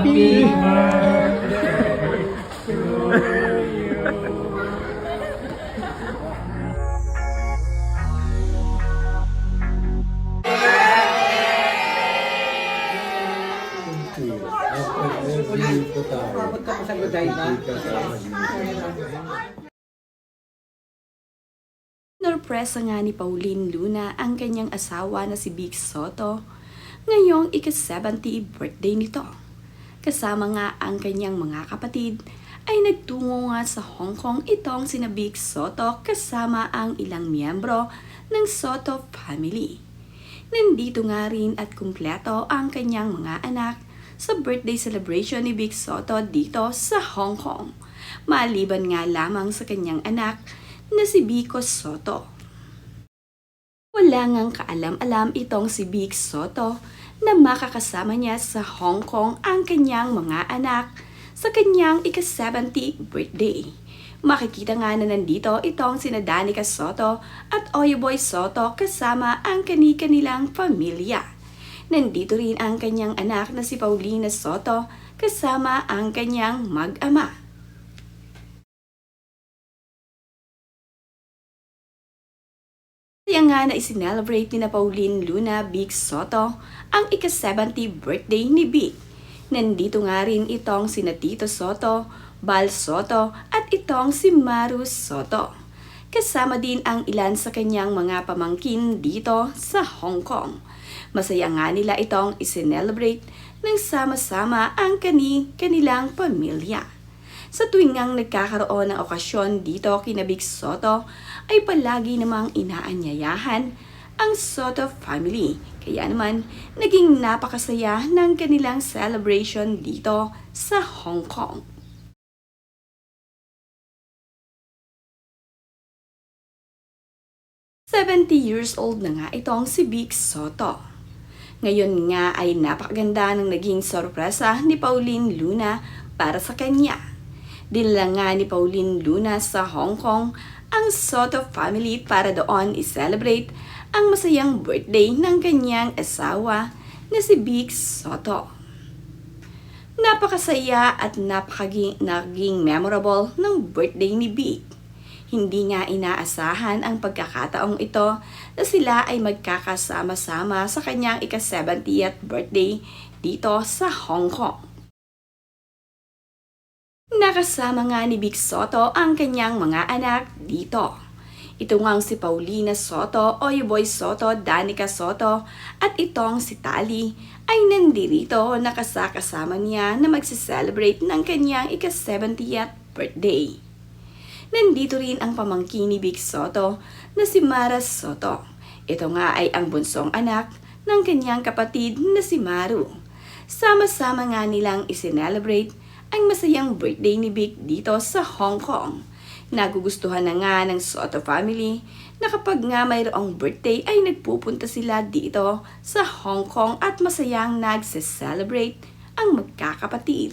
Happy birthday to you. Umabot ka pa sa Godiva. Norpresa nga ni Pauline Luna ang kanyang asawa na si Vic Soto ngayong ika-70 birthday nito. Kasama nga ang kanyang mga kapatid ay nagtungo nga sa Hong Kong itong sina Vic Soto kasama ang ilang miyembro ng Soto family. Nandito nga rin at kumpleto ang kanyang mga anak sa birthday celebration ni Vic Soto dito sa Hong Kong. Maliban nga lamang sa kanyang anak na si Vico Soto. Wala ngang kaalam-alam itong si Vic Soto na makakasama niya sa Hong Kong ang kanyang mga anak sa kanyang ika-70 birthday. Makikita nga na nandito itong sina Danica Soto at Oyeboy Soto kasama ang kani-kanilang pamilya. Nandito rin ang kanyang anak na si Paulina Soto kasama ang kanyang mag-ama. Kaya nga na isinelebrate ni na Pauline Luna Vic Soto ang ika-70 birthday ni Vic. Nandito nga rin itong sina Tito Soto, Bal Soto at itong si Maru Soto. Kasama din ang ilan sa kanyang mga pamangkin dito sa Hong Kong. Masaya nga nila itong isinelebrate ng sama-sama ang kanilang pamilya. Sa tuwing ngang nagkakaroon ng okasyon dito kina Vic Soto ay palagi namang inaanyayahan ang Soto family. Kaya naman naging napakasaya ng kanilang celebration dito sa Hong Kong. "70 years old na nga itong si Vic Soto. Ngayon nga ay napakaganda ng naging sorpresa ni Pauline Luna para sa kanya. Dinala nga ni Pauline Luna sa Hong Kong ang Soto family para doon i-celebrate ang masayang birthday ng kanyang asawa na si Vic Soto. Napakasaya at naging memorable ng birthday ni Vic. Hindi nga inaasahan ang pagkakataong ito na sila ay magkakasama-sama sa kanyang ika-70th birthday dito sa Hong Kong. Nakasama nga ni Vic Soto ang kanyang mga anak dito. Ito ngang si Paulina Soto, Oyeboy Soto, Danica Soto at itong si Tali ay nandirito nakasakasama niya na magsiselebrate ng kanyang ika-70th birthday. Nandito rin ang pamangkin ni Vic Soto na si Mara Soto. Ito nga ay ang bunsong anak ng kanyang kapatid na si Maru. Sama-sama nga nilang isinelebrate ang masayang birthday ni Vic dito sa Hong Kong. Nagugustuhan na nga ng Soto family na kapag nga mayroong birthday ay nagpupunta sila dito sa Hong Kong at masayang nagse-celebrate ang magkakapatid.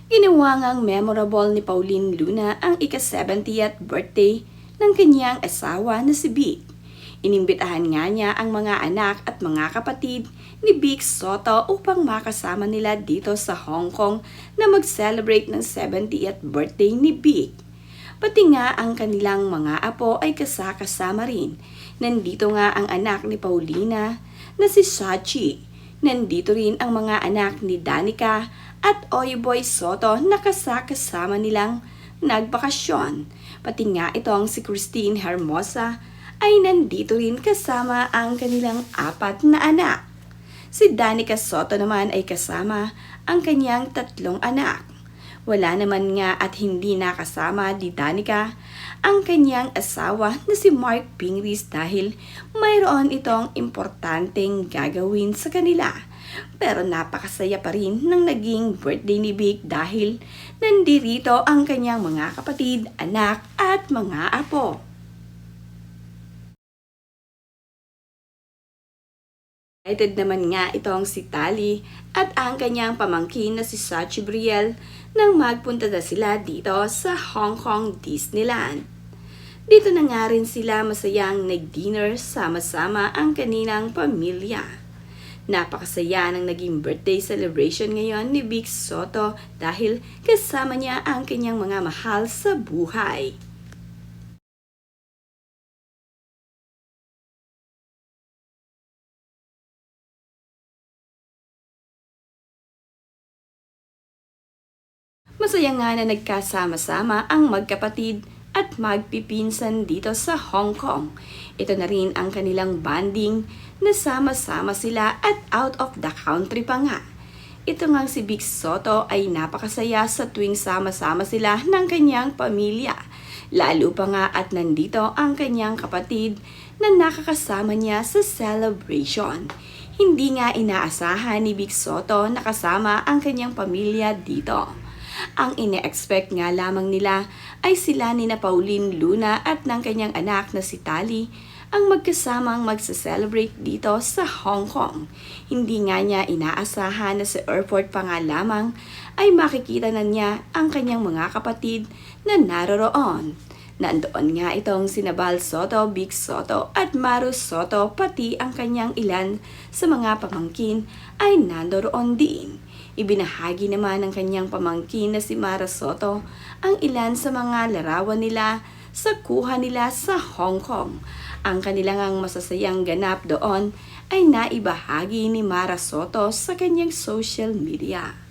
Ginawa ngang memorable ni Pauline Luna ang ika-70th birthday ng kanyang asawa na si Vic. Inimbitahan nga niya ang mga anak at mga kapatid ni Vic Soto upang makasama nila dito sa Hong Kong na mag-celebrate ng 70th birthday ni Vic. Pati nga ang kanilang mga apo ay kasama rin. Nandito nga ang anak ni Paulina na si Sachi. Nandito rin ang mga anak ni Danica at Oyeboy Soto na kasama nilang nagbakasyon. Pati nga itong si Christine Hermosa ay nandito rin kasama ang kanilang 4 na anak. Si Danica Soto naman ay kasama ang kanyang 3 anak. Wala naman nga at hindi nakasama ni Danica ang kanyang asawa na si Mark Pingris dahil mayroon itong importanteng gagawin sa kanila. Pero napakasaya pa rin ng naging birthday ni Vic dahil nandirito ang kanyang mga kapatid, anak at mga apo. Excited naman nga itong si Tali at ang kanyang pamangkin na si Sachi Brielle nang magpunta na sila dito sa Hong Kong Disneyland. Dito na nga rin sila masayang nag-dinner sama-sama ang kaninang pamilya. Napakasaya ng naging birthday celebration ngayon ni Vic Soto dahil kasama niya ang kanyang mga mahal sa buhay. Masaya nga na nagkasama-sama ang magkapatid at magpipinsan dito sa Hong Kong. Ito na rin ang kanilang bonding na sama-sama sila at out of the country pa nga. Ito ngang si Vic Soto ay napakasaya sa tuwing sama-sama sila ng kanyang pamilya. Lalo pa nga at nandito ang kanyang kapatid na nakakasama niya sa celebration. Hindi nga inaasahan ni Vic Soto na kasama ang kanyang pamilya dito. Ang ine-expect nga lamang nila ay sila ni na Pauline Luna at ng kanyang anak na si Tali ang magkasamang magsa-celebrate dito sa Hong Kong. Hindi nga niya inaasahan na sa airport pa nga lamang ay makikita na niya ang kanyang mga kapatid na naroroon. Nandoon nga itong sina Val Soto, Vic Soto at Maru Soto pati ang kanyang ilan sa mga pamangkin ay nandoon din. Ibinahagi naman ng kanyang pamangkin na si Mara Soto ang ilan sa mga larawan nila sa kuha nila sa Hong Kong. Ang kanilang masasayang ganap doon ay naibahagi ni Mara Soto sa kanyang social media.